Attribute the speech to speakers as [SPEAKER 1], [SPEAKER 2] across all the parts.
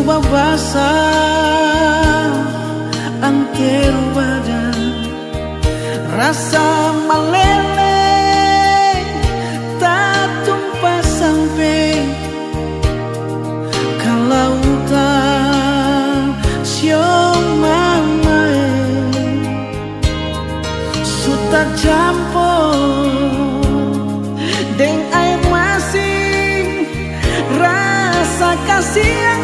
[SPEAKER 1] babasa antero badan rasa malele tak tumpah sampai ke lautan siom mamae suta campur deng air masing rasa kasih yang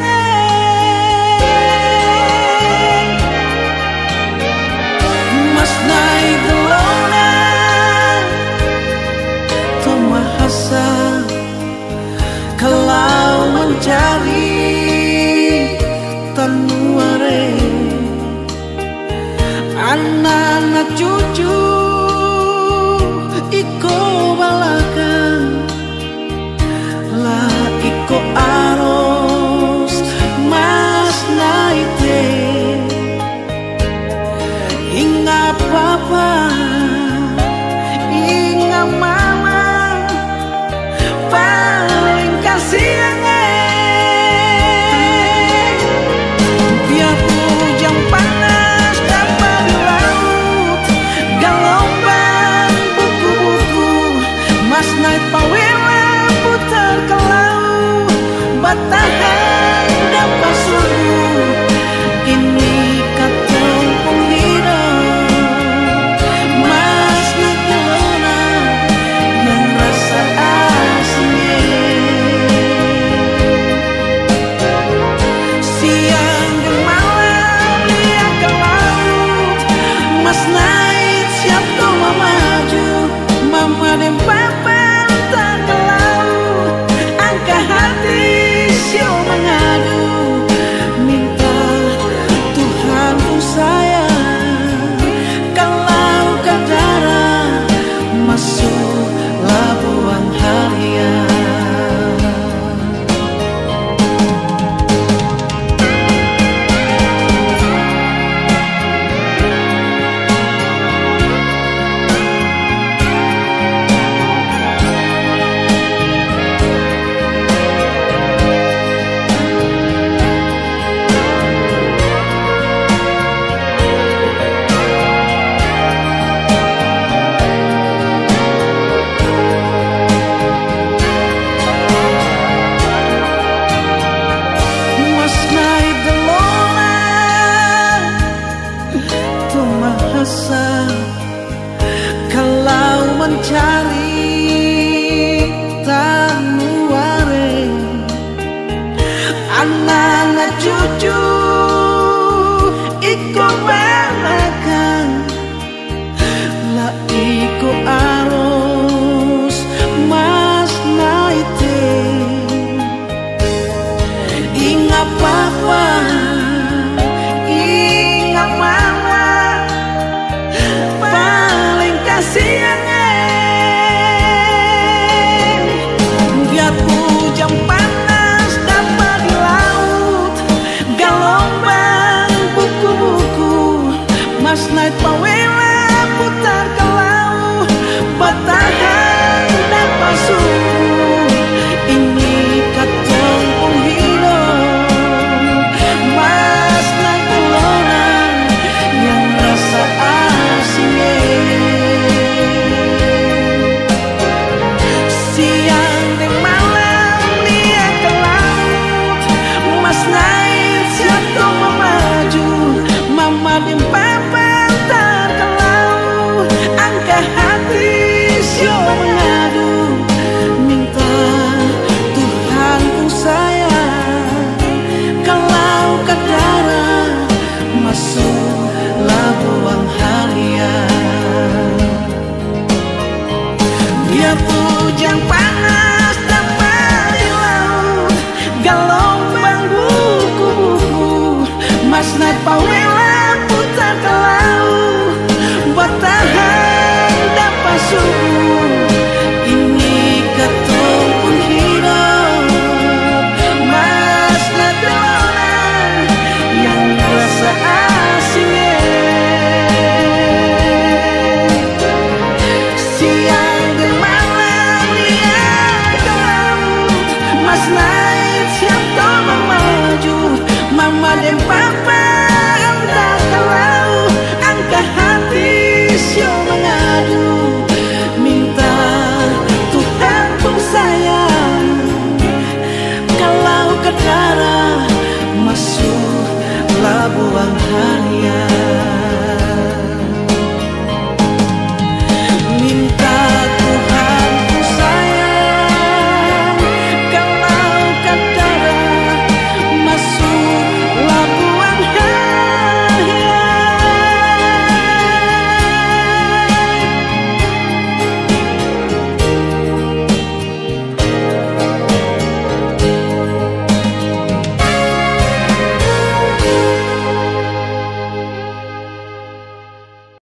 [SPEAKER 1] mas naik gelonan tomahasa kalau mencari tanuare anak-anak cucu iko balakan lah iko aros mas naite ingat papa ingat mama paling kasih biar hujan panas dapat di laut gelombang buku-buku mas naik pawela putar ke laut batahan dapat suhu ini katong penghidup mas naik gelona yang rasa aslinya siang dan malam lihat ke laut mas naik siap tuh maju mama dan papa tak ke laut angka hati siu mengadu minta Tuhan pun sayang kalau kadara masuk labuan harian kalau mencari tanuare anak-anak cucu ikut balakan lah ikut arus mas naite ingat papa ingat mama paling kasihannya biar hujan panas dapat di laut gelombang buku-buku mas naik pawela putar ke